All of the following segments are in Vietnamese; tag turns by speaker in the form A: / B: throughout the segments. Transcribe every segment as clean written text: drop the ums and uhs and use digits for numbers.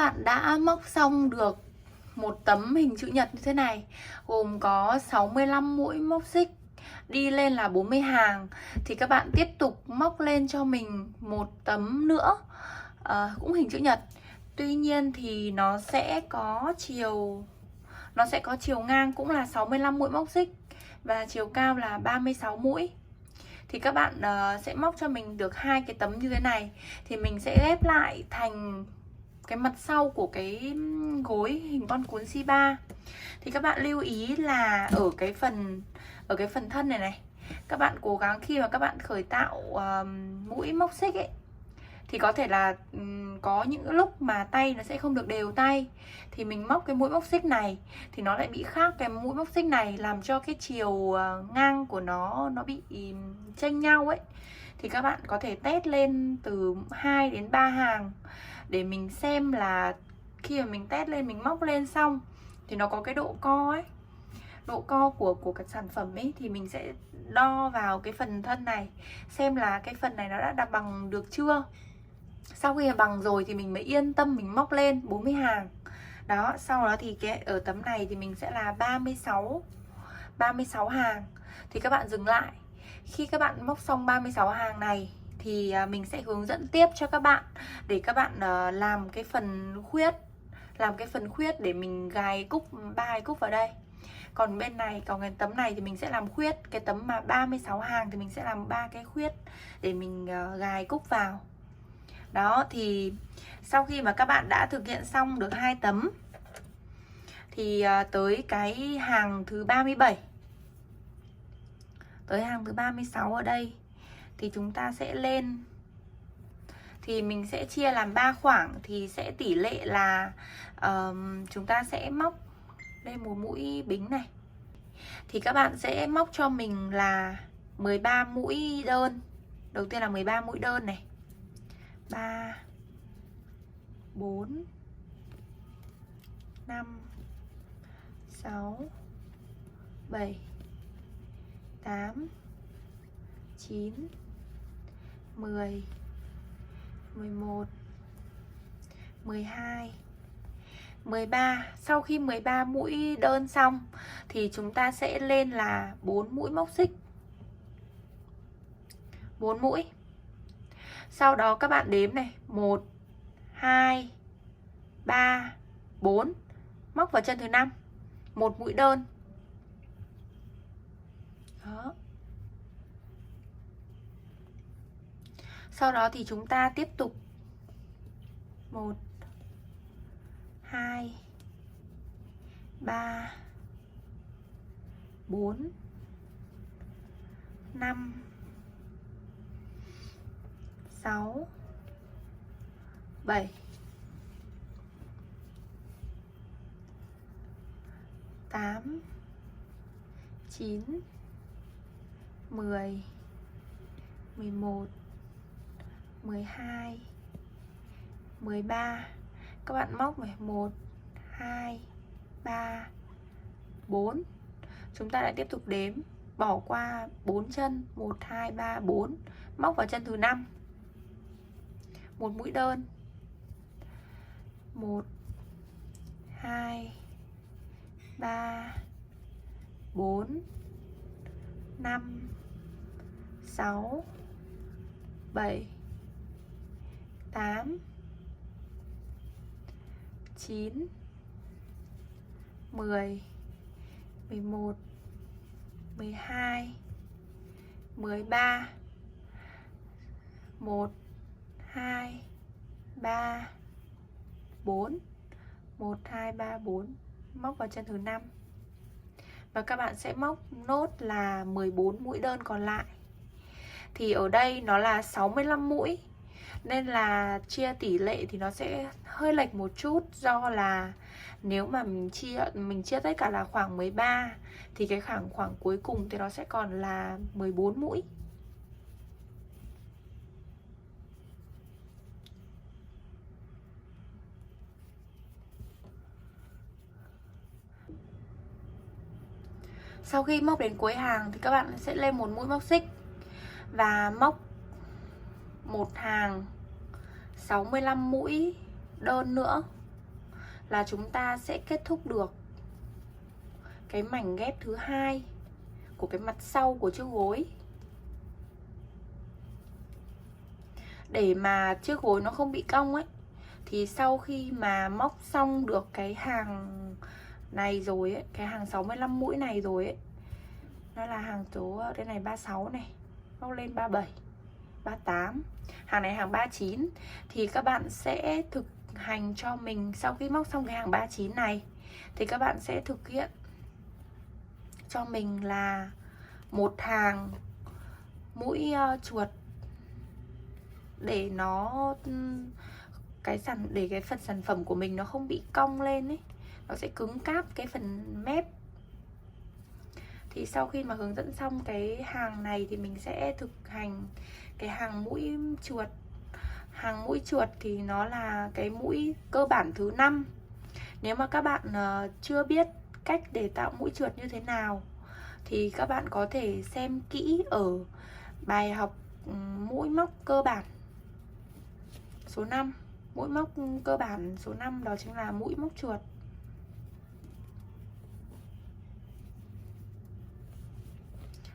A: bạn đã móc xong được một tấm hình chữ nhật như thế này, gồm có 65 mũi móc xích, đi lên là 40 hàng, thì các bạn tiếp tục móc lên cho mình một tấm nữa, cũng hình chữ nhật. Tuy nhiên thì nó sẽ có chiều ngang cũng là 65 mũi móc xích và chiều cao là 36 mũi. Thì các bạn sẽ móc cho mình được hai cái tấm như thế này, thì mình sẽ ghép lại thành cái mặt sau của cái gối hình con cuốn C3. Thì các bạn lưu ý là ở cái phần thân này này, các bạn cố gắng khi mà các bạn khởi tạo mũi móc xích ấy, thì có thể là có những lúc mà tay nó sẽ không được đều tay, thì mình móc cái mũi móc xích này thì nó lại bị khác cái mũi móc xích này, làm cho cái chiều ngang của nó bị chênh nhau ấy. Thì các bạn có thể test lên từ 2 đến 3 hàng để mình xem là khi mà mình test lên, mình móc lên xong thì nó có cái độ co ấy, độ co của cái sản phẩm ấy, thì mình sẽ đo vào cái phần thân này xem là cái phần này nó đã đặt bằng được chưa. Sau khi mà bằng rồi thì mình mới yên tâm mình móc lên 40 hàng. Đó, sau đó thì cái ở tấm này thì mình sẽ là 36 hàng. Thì các bạn dừng lại. Khi các bạn móc xong 36 hàng này thì mình sẽ hướng dẫn tiếp cho các bạn để các bạn làm cái phần khuyết để mình gài cúc, 3 cái cúc vào đây. Còn bên này, còn cái tấm này thì mình sẽ làm khuyết. Cái tấm mà 36 hàng thì mình sẽ làm 3 cái khuyết để mình gài cúc vào. Đó, thì sau khi mà các bạn đã thực hiện xong được 2 tấm thì tới cái hàng thứ 37, tới hàng thứ 36 ở đây thì chúng ta sẽ lên, thì mình sẽ chia làm 3 khoảng, thì sẽ tỷ lệ là chúng ta sẽ móc đây một mũi bính này, thì các bạn sẽ móc cho mình là 13 mũi đơn. Đầu tiên là 13 mũi đơn này, 3 4 5 6 7 8 9 10 11 12 13. Sau khi 13 mũi đơn xong thì chúng ta sẽ lên là 4 mũi móc xích, 4 mũi. Sau đó các bạn đếm này, 1 2 3 4, móc vào chân thứ 5, 1 mũi đơn. Đó. Sau đó thì chúng ta tiếp tục 1 2 3 4 5 6 7 8 9 10 11 12 13. Các bạn móc này, 1 2 3 4. Chúng ta lại tiếp tục đếm, bỏ qua 4 chân, 1 2 3 4, móc vào chân thứ 5, 1 mũi đơn. 1 2 3 4 5 6 7 8 9 10 11 12 13. 1 2 3 4, 1 2 3 4, móc vào chân thứ 5. Và các bạn sẽ móc nốt là 14 mũi đơn còn lại. Thì ở đây nó là 65 mũi, nên là chia tỷ lệ thì nó sẽ hơi lệch một chút, do là nếu mà mình chia tất cả là khoảng 13 thì cái khoảng cuối cùng thì nó sẽ còn là 14 mũi. Sau khi móc đến cuối hàng thì các bạn sẽ lên một mũi móc xích và móc một hàng 65 mũi đơn nữa. là chúng ta sẽ kết thúc được cái mảnh ghép thứ hai của cái mặt sau của chiếc gối. Để mà chiếc gối nó không bị cong ấy, thì sau khi mà móc xong được cái hàng này rồi ấy, cái hàng 65 mũi này rồi ấy, nó là hàng số đây này 36 này, móc lên 37, 38, hàng này hàng 39, thì các bạn sẽ thực hành cho mình. Sau khi móc xong cái hàng 39 này thì các bạn sẽ thực hiện cho mình là một hàng mũi chuột để nó để cái phần sản phẩm của mình nó không bị cong lên ấy, nó sẽ cứng cáp cái phần mép. Thì sau khi mà hướng dẫn xong cái hàng này thì mình sẽ thực hành cái hàng mũi chuột. Hàng mũi chuột thì nó là cái mũi cơ bản thứ 5. Nếu mà các bạn chưa biết cách để tạo mũi chuột như thế nào thì các bạn có thể xem kỹ ở bài học mũi móc cơ bản số 5. Mũi móc cơ bản số 5 đó chính là mũi móc chuột.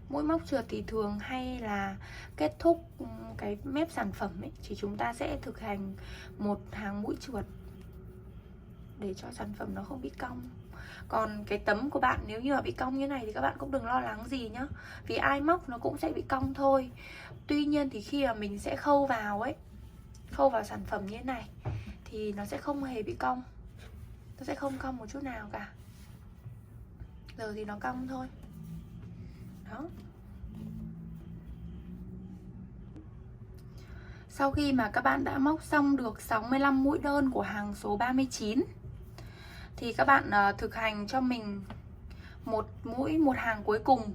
A: Mũi móc chuột thì thường hay là kết thúc cái mép sản phẩm ấy, thì chúng ta sẽ thực hành một hàng mũi chuột để cho sản phẩm nó không bị cong. Còn cái tấm của bạn nếu như mà bị cong như này thì các bạn cũng đừng lo lắng gì nhá, vì ai móc nó cũng sẽ bị cong thôi. Tuy nhiên thì khi mà mình sẽ khâu vào ấy, khâu vào sản phẩm như thế này thì nó sẽ không hề bị cong, nó sẽ không cong một chút nào cả. Giờ thì nó cong thôi. Đó. Sau khi mà các bạn đã móc xong được 65 mũi đơn của hàng số 39 thì các bạn thực hành cho mình một hàng cuối cùng,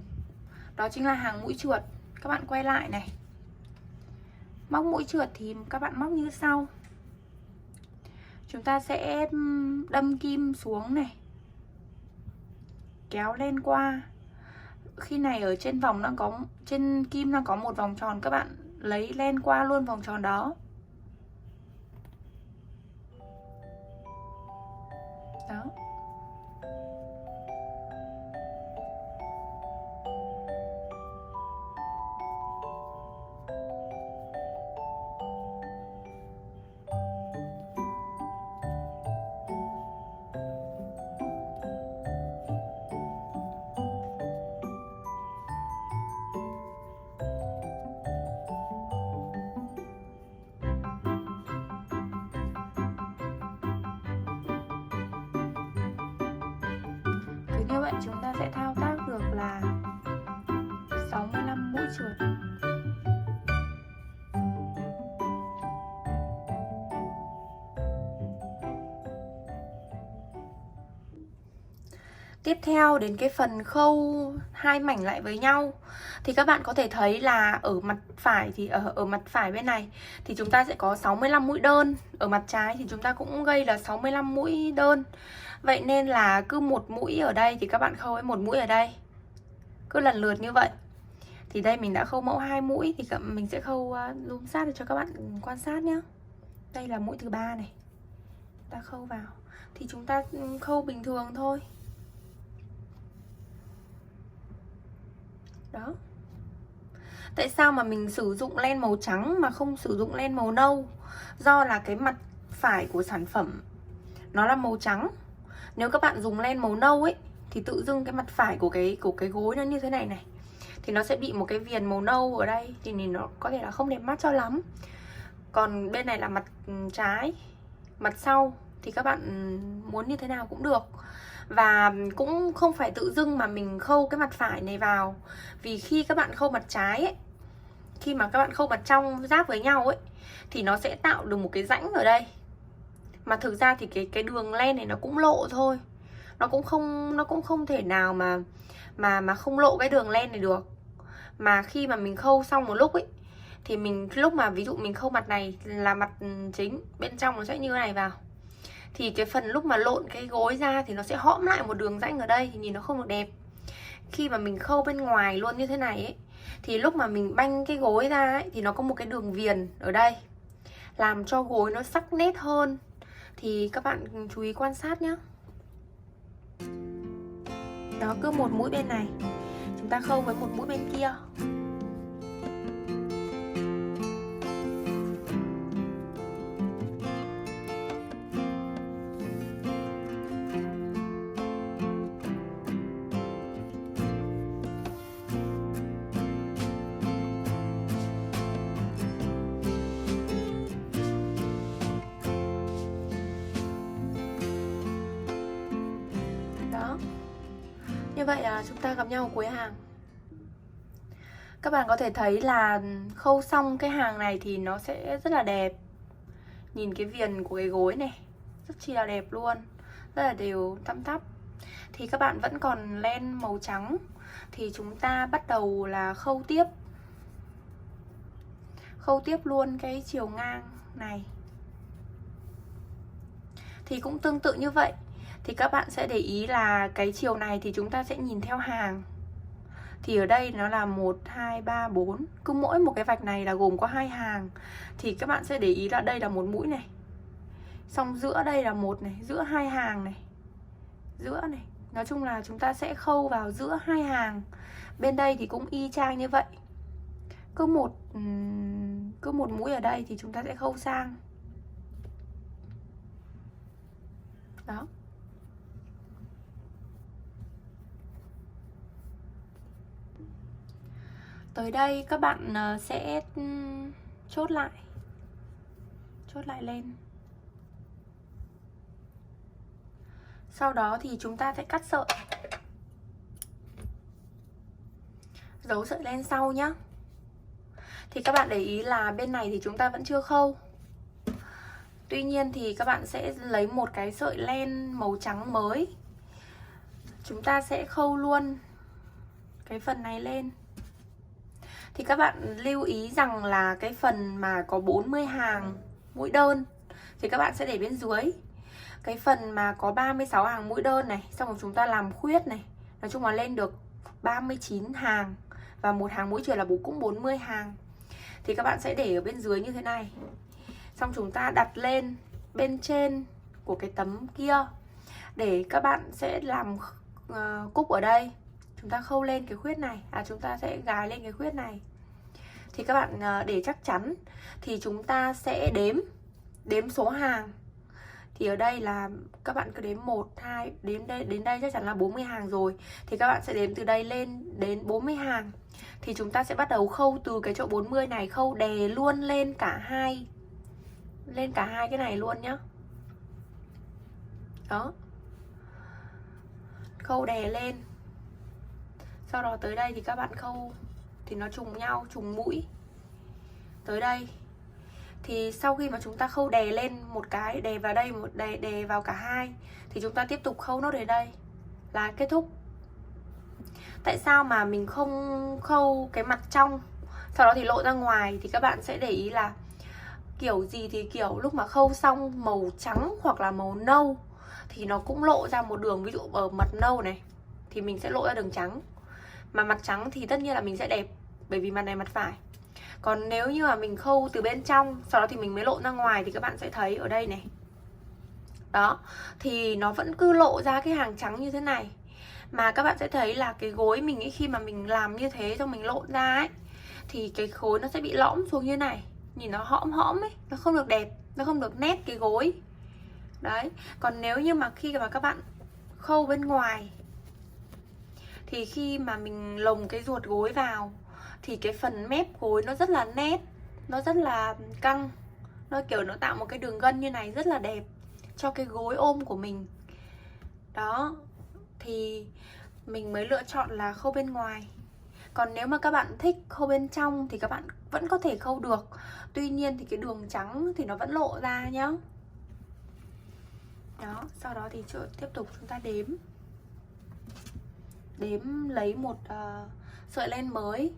A: đó chính là hàng mũi chuột. Các bạn quay lại này. Móc mũi chuột thì các bạn móc như sau. Chúng ta sẽ đâm kim xuống này, kéo lên qua. Khi này ở trên vòng đang có, trên kim đang có một vòng tròn, các bạn lấy len qua luôn vòng tròn đó. Đó. Cứ như vậy chúng ta sẽ thao tác được là 65 mũi chuột. Tiếp theo đến cái phần khâu hai mảnh lại với nhau thì các bạn có thể thấy là ở mặt phải thì ở mặt phải bên này thì chúng ta sẽ có 65 mũi đơn, ở mặt trái thì chúng ta cũng gây là 65 mũi đơn. Vậy nên là cứ một mũi ở đây thì các bạn khâu với một mũi ở đây, cứ lần lượt như vậy. Thì đây mình đã khâu mẫu 2 mũi thì mình sẽ khâu zoom sát để cho các bạn quan sát nhé. Đây là mũi thứ 3 này, ta khâu vào thì chúng ta khâu bình thường thôi. Đó. Tại sao mà mình sử dụng len màu trắng mà không sử dụng len màu nâu? Do là cái mặt phải của sản phẩm nó là màu trắng. Nếu các bạn dùng len màu nâu ấy thì tự dưng cái mặt phải của cái gối nó như thế này này, thì nó sẽ bị một cái viền màu nâu ở đây, thì nhìn nó có thể là không đẹp mắt cho lắm. Còn bên này là mặt trái, mặt sau thì các bạn muốn như thế nào cũng được. Và cũng không phải tự dưng mà mình khâu cái mặt phải này vào, vì khi các bạn khâu mặt trái ấy, khi mà các bạn khâu mặt trong giáp với nhau ấy thì nó sẽ tạo được một cái rãnh ở đây. Mà thực ra thì cái đường len này nó cũng lộ thôi. Nó cũng không thể nào mà không lộ cái đường len này được. Mà khi mà mình khâu xong một lúc ấy thì lúc mà ví dụ mình khâu mặt này là mặt chính, bên trong nó sẽ như thế này vào, thì cái phần lúc mà lộn cái gối ra thì nó sẽ hõm lại một đường rãnh ở đây, thì nhìn nó không được đẹp. Khi mà mình khâu bên ngoài luôn như thế này ấy, thì lúc mà mình banh cái gối ra ấy, thì nó có một cái đường viền ở đây, làm cho gối nó sắc nét hơn. thì các bạn chú ý quan sát nhé. Đó, cứ một mũi bên này chúng ta khâu với một mũi bên kia. Đó, như vậy là chúng ta gặp nhau ở cuối hàng. Các bạn có thể thấy là khâu xong cái hàng này thì nó sẽ rất là đẹp. Nhìn cái viền của cái gối này rất chi là đẹp luôn, rất là đều tăm tắp. Thì các bạn vẫn còn len màu trắng, thì chúng ta bắt đầu là khâu tiếp. Khâu tiếp luôn cái chiều ngang này. Thì cũng tương tự như vậy. Thì các bạn sẽ để ý là cái chiều này thì chúng ta sẽ nhìn theo hàng. Thì ở đây nó là 1, 2, 3, 4. Cứ mỗi một cái vạch này là gồm có 2 hàng. Thì các bạn sẽ để ý là đây là một mũi này. Xong giữa đây là một này, giữa 2 hàng này. Giữa này. Nói chung là chúng ta sẽ khâu vào giữa 2 hàng. Bên đây thì cũng y chang như vậy. Cứ một mũi ở đây thì chúng ta sẽ khâu sang. Đó. Tới đây các bạn sẽ chốt lại lên. Sau đó thì chúng ta sẽ cắt sợi, giấu sợi len sau nhé. Thì các bạn để ý là bên này thì chúng ta vẫn chưa khâu. Tuy nhiên thì các bạn sẽ lấy một cái sợi len màu trắng mới. Chúng ta sẽ khâu luôn cái phần này lên. Thì các bạn lưu ý rằng là cái phần mà có 40 hàng mũi đơn thì các bạn sẽ để bên dưới. Cái phần mà có 36 hàng mũi đơn này, xong rồi chúng ta làm khuyết này, nói chung là lên được 39 hàng. Và một hàng mũi chuyền là cũng 40 hàng. Thì các bạn sẽ để ở bên dưới như thế này. Xong chúng ta đặt lên bên trên của cái tấm kia. Để các bạn sẽ làm cúc ở đây. Chúng ta khâu lên cái khuyết này, chúng ta sẽ gài lên cái khuyết này. Thì các bạn để chắc chắn thì chúng ta sẽ đếm số hàng. Thì ở đây là các bạn cứ đếm 1, 2, đến đây chắc chắn là 40 hàng rồi. Thì các bạn sẽ đếm từ đây lên đến 40 hàng. Thì chúng ta sẽ bắt đầu khâu từ cái chỗ 40 này, khâu đè luôn lên cả hai cái này luôn nhá. Đó. Khâu đè lên. Sau đó tới đây thì các bạn khâu thì nó trùng nhau, trùng mũi. Tới đây thì sau khi mà chúng ta khâu đè lên một cái, đè vào đây, một đè vào cả hai, thì chúng ta tiếp tục khâu nốt đến đây là kết thúc. Tại sao mà mình không khâu cái mặt trong sau đó thì lộ ra ngoài? Thì các bạn sẽ để ý là kiểu gì thì kiểu lúc mà khâu xong màu trắng hoặc là màu nâu thì nó cũng lộ ra một đường. Ví dụ ở mặt nâu này thì mình sẽ lộ ra đường trắng, mà mặt trắng thì tất nhiên là mình sẽ đẹp, bởi vì mặt này mặt phải. Còn nếu như mà mình khâu từ bên trong sau đó thì mình mới lộ ra ngoài thì các bạn sẽ thấy ở đây này. Đó, thì nó vẫn cứ lộ ra cái hàng trắng như thế này. Mà các bạn sẽ thấy là cái gối mình ấy, khi mà mình làm như thế xong mình lộ ra ấy, thì cái khối nó sẽ bị lõm xuống như này. Nhìn nó hõm hõm ấy, nó không được đẹp, nó không được nét cái gối. Đấy, còn nếu như mà khi mà các bạn khâu bên ngoài thì khi mà mình lồng cái ruột gối vào thì cái phần mép gối nó rất là nét, nó rất là căng. Nó kiểu nó tạo một cái đường gân như này rất là đẹp cho cái gối ôm của mình. Đó, thì mình mới lựa chọn là khâu bên ngoài. Còn nếu mà các bạn thích khâu bên trong thì các bạn vẫn có thể khâu được. Tuy nhiên thì cái đường trắng thì nó vẫn lộ ra nhá. Đó, sau đó thì tiếp tục chúng ta đếm lấy một sợi len mới,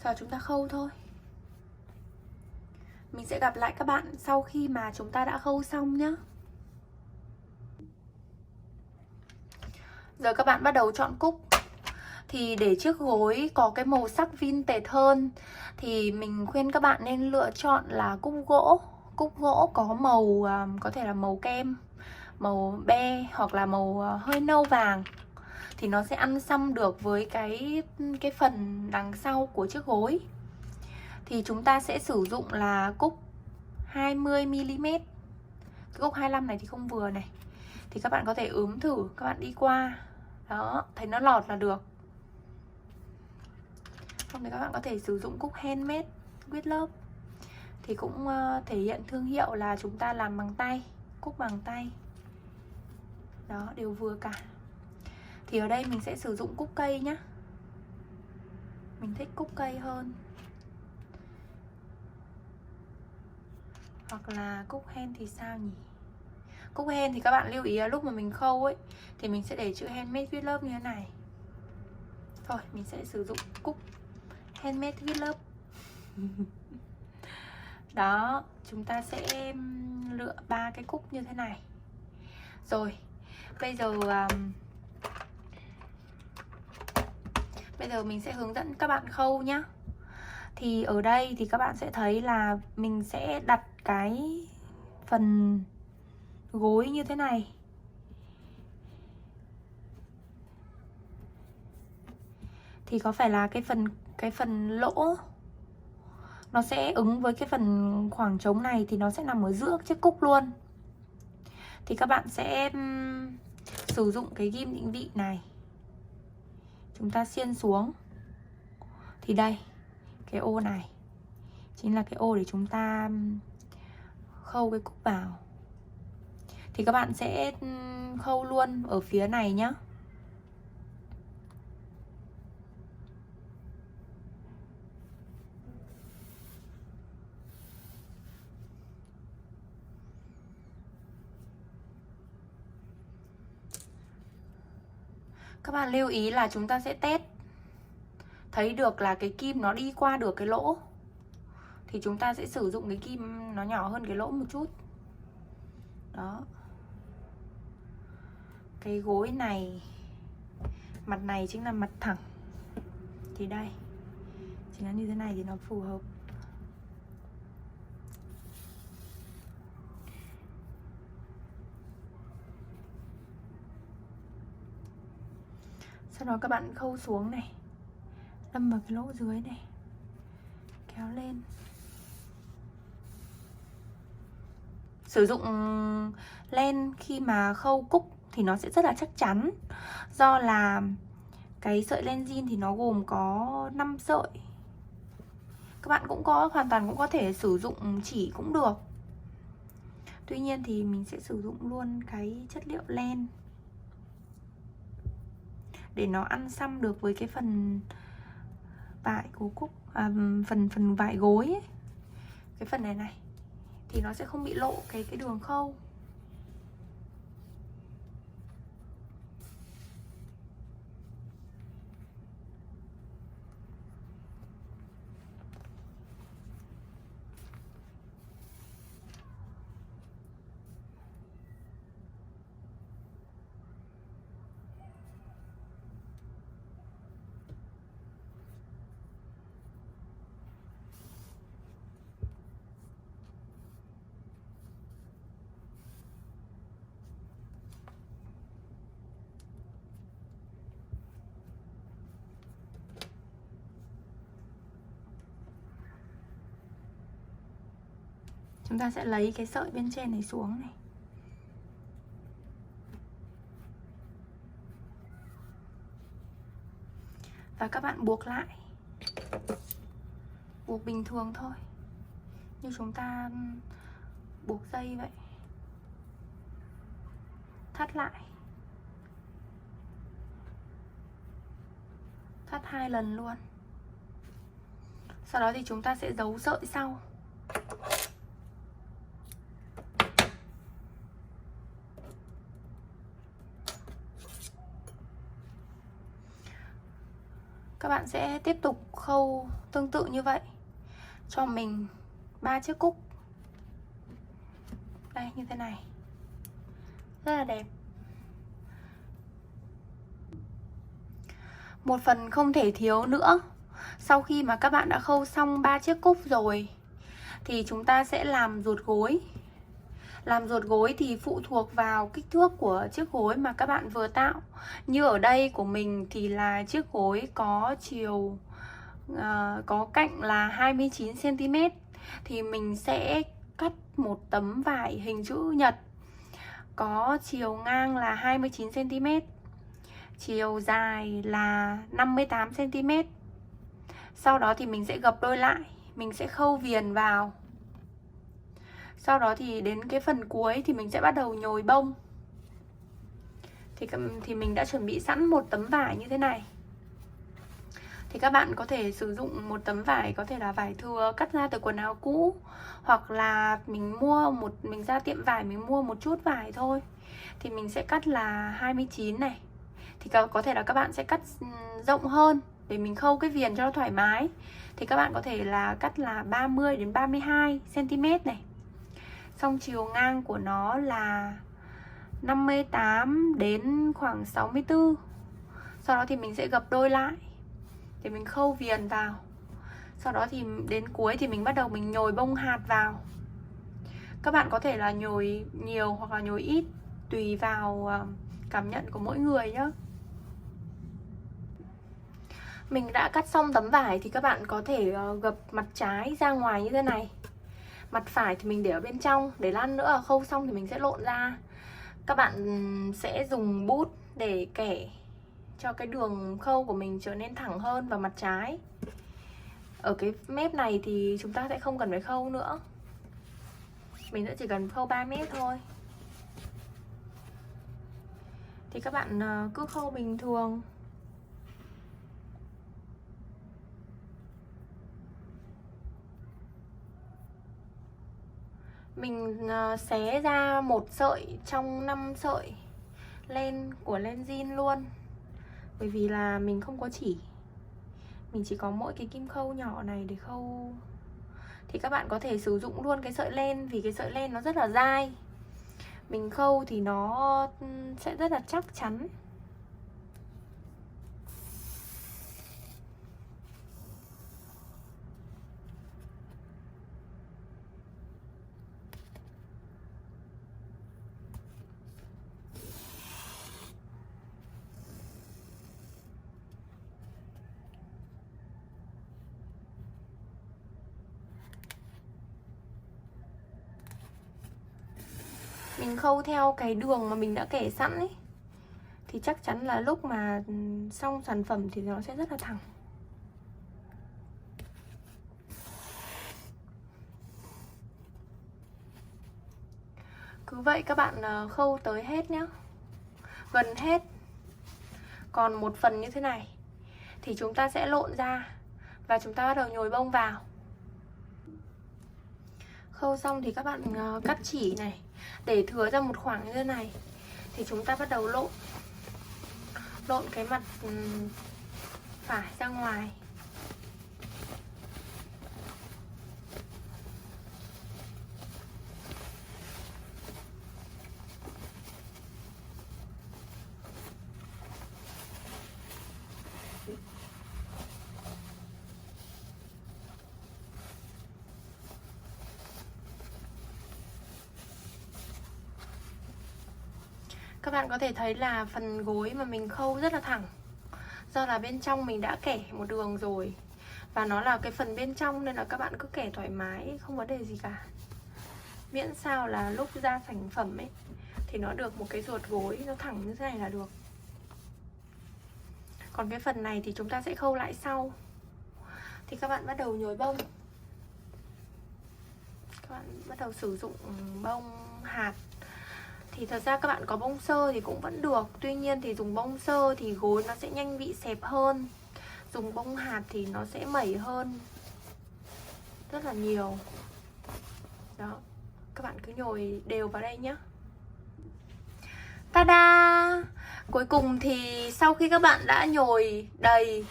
A: sau đó chúng ta khâu thôi. Mình sẽ gặp lại các bạn sau khi mà chúng ta đã khâu xong nhá. Giờ các bạn bắt đầu chọn cúc. Thì để chiếc gối có cái màu sắc vintage hơn thì mình khuyên các bạn nên lựa chọn là cúc gỗ. Cúc gỗ có màu có thể là màu kem màu be hoặc là màu hơi nâu vàng thì nó sẽ ăn xăm được với cái phần đằng sau của chiếc gối. Thì chúng ta sẽ sử dụng là cúc 20mm. Cái cúc 25 này thì không vừa này. Thì các bạn có thể ướm thử, các bạn đi qua. Đó, thấy nó lọt là được. Không thì các bạn có thể sử dụng cúc handmade with love. Thì cũng thể hiện thương hiệu là chúng ta làm bằng tay, cúc bằng tay. Đó, đều vừa cả. Thì ở đây mình sẽ sử dụng cúc cây nhá. Mình thích cúc cây hơn. Hoặc là cúc hen thì sao nhỉ? Cúc hen thì các bạn lưu ý là lúc mà mình khâu ấy thì mình sẽ để chữ handmade with love như thế này. Thôi, mình sẽ sử dụng cúc handmade with love. Đó, chúng ta sẽ lựa 3 cái cúc như thế này. Rồi, bây giờ mình sẽ hướng dẫn các bạn khâu nhá. Thì ở đây thì các bạn sẽ thấy là mình sẽ đặt cái phần gối như thế này. Thì có phải là cái phần lỗ nó sẽ ứng với cái phần khoảng trống này thì nó sẽ nằm ở giữa chiếc cúc luôn. Thì các bạn sẽ sử dụng cái ghim định vị này. Chúng ta xiên xuống. Thì đây, cái ô này chính là cái ô để chúng ta khâu cái cúc vào. Thì các bạn sẽ khâu luôn ở phía này nhá. Các bạn lưu ý là chúng ta sẽ test thấy được là cái kim nó đi qua được cái lỗ thì chúng ta sẽ sử dụng cái kim nó nhỏ hơn cái lỗ một chút. Đó. Cái gối này, mặt này chính là mặt thẳng. Thì đây, chính là như thế này thì nó phù hợp. Sau đó các bạn khâu xuống này, đâm vào cái lỗ dưới này, kéo lên. Sử dụng len khi mà khâu cúc thì nó sẽ rất là chắc chắn. Do là cái sợi len zin thì nó gồm có 5 sợi. Các bạn cũng hoàn toàn cũng có thể sử dụng chỉ cũng được. Tuy nhiên thì mình sẽ sử dụng luôn cái chất liệu len để nó ăn xăm được với cái phần vải của cúc, phần vải gối ấy. Cái phần này thì nó sẽ không bị lộ cái đường khâu. Chúng ta sẽ lấy cái sợi bên trên này xuống này. Và các bạn buộc lại. Buộc bình thường thôi, như chúng ta buộc dây vậy. Thắt lại. Thắt 2 lần luôn. Sau đó thì chúng ta sẽ giấu sợi sau. Các bạn sẽ tiếp tục khâu tương tự như vậy cho mình 3 chiếc cúc. Đây, như thế này. Rất là đẹp. Một phần không thể thiếu nữa, sau khi mà các bạn đã khâu xong 3 chiếc cúc rồi thì chúng ta sẽ làm ruột gối. Làm ruột gối thì phụ thuộc vào kích thước của chiếc gối mà các bạn vừa tạo. Như ở đây của mình thì là chiếc gối có chiều có cạnh là 29cm, thì mình sẽ cắt một tấm vải hình chữ nhật có chiều ngang là 29cm, chiều dài là 58cm. Sau đó thì mình sẽ gập đôi lại, mình sẽ khâu viền vào. Sau đó thì đến cái phần cuối thì mình sẽ bắt đầu nhồi bông. Thì mình đã chuẩn bị sẵn một tấm vải như thế này. Thì các bạn có thể sử dụng một tấm vải, có thể là vải thừa cắt ra từ quần áo cũ, hoặc là mình ra tiệm vải mình mua một chút vải thôi. Thì mình sẽ cắt là 29 này. Thì có thể là các bạn sẽ cắt rộng hơn để mình khâu cái viền cho nó thoải mái. Thì các bạn có thể là cắt là 30 đến 32cm này. Xong chiều ngang của nó là 58 đến khoảng 64. Sau đó thì mình sẽ gập đôi lại để mình khâu viền vào. Sau đó thì đến cuối thì mình bắt đầu mình nhồi bông hạt vào. Các bạn có thể là nhồi nhiều hoặc là nhồi ít, tùy vào cảm nhận của mỗi người nhé. Mình đã cắt xong tấm vải thì các bạn có thể gập mặt trái ra ngoài như thế này. Mặt phải thì mình để ở bên trong, để lát nữa khâu xong thì mình sẽ lộn ra. Các bạn sẽ dùng bút để kẻ cho cái đường khâu của mình trở nên thẳng hơn vào mặt trái. Ở cái mép này thì chúng ta sẽ không cần phải khâu nữa. Mình sẽ chỉ cần khâu 3 mép thôi. Thì các bạn cứ khâu bình thường. Mình xé ra một sợi trong 5 sợi len của len zin luôn. Bởi vì là mình không có chỉ, mình chỉ có mỗi cái kim khâu nhỏ này để khâu. Thì các bạn có thể sử dụng luôn cái sợi len, vì cái sợi len nó rất là dai. Mình khâu thì nó sẽ rất là chắc chắn. Mình khâu theo cái đường mà mình đã kẻ sẵn ấy, thì chắc chắn là lúc mà xong sản phẩm thì nó sẽ rất là thẳng. Cứ vậy các bạn khâu tới hết nhé, gần hết. Còn một phần như thế này thì chúng ta sẽ lộn ra và chúng ta bắt đầu nhồi bông vào. Khâu xong thì các bạn cắt chỉ này, để thừa ra một khoảng như thế này. Thì chúng ta bắt đầu lộn cái mặt phải ra ngoài. Các bạn có thể thấy là phần gối mà mình khâu rất là thẳng, do là bên trong mình đã kẻ một đường rồi. Và nó là cái phần bên trong nên là các bạn cứ kẻ thoải mái, không vấn đề gì cả. Miễn sao là lúc ra sản phẩm ấy thì nó được một cái ruột gối nó thẳng như thế này là được. Còn cái phần này thì chúng ta sẽ khâu lại sau. Thì các bạn bắt đầu nhồi bông. Các bạn bắt đầu sử dụng bông hạt. Thì thật ra các bạn có bông sơ thì cũng vẫn được. Tuy nhiên thì dùng bông sơ thì gối nó sẽ nhanh bị xẹp hơn. Dùng bông hạt thì nó sẽ mẩy hơn rất là nhiều. Đó, các bạn cứ nhồi đều vào đây nhé. Ta-da! Cuối cùng thì sau khi các bạn đã nhồi đầy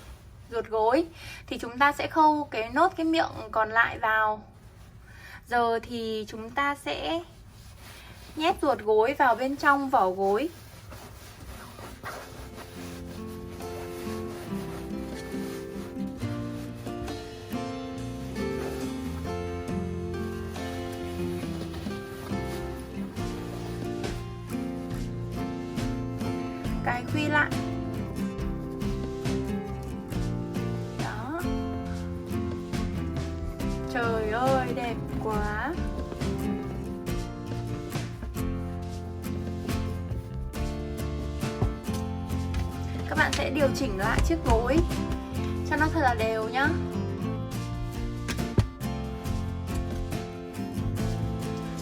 A: ruột gối thì chúng ta sẽ khâu nốt cái miệng còn lại vào. Giờ thì chúng ta sẽ nhét ruột gối vào bên trong vỏ gối. cài khuy lại. Đó. Trời ơi, đẹp quá. Các bạn sẽ điều chỉnh lại chiếc gối cho nó thật là đều nhá.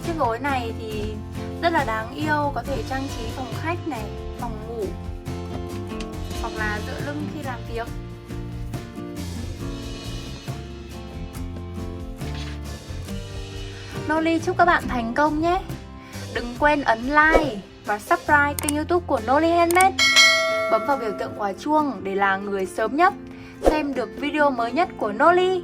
A: Chiếc gối này thì rất là đáng yêu, có thể trang trí phòng khách này, phòng ngủ, hoặc là dựa lưng khi làm việc. Noli chúc các bạn thành công nhé. Đừng quên ấn like và subscribe kênh YouTube của Noli Handmade. Bấm vào biểu tượng quả chuông để là người sớm nhất xem được video mới nhất của Noli.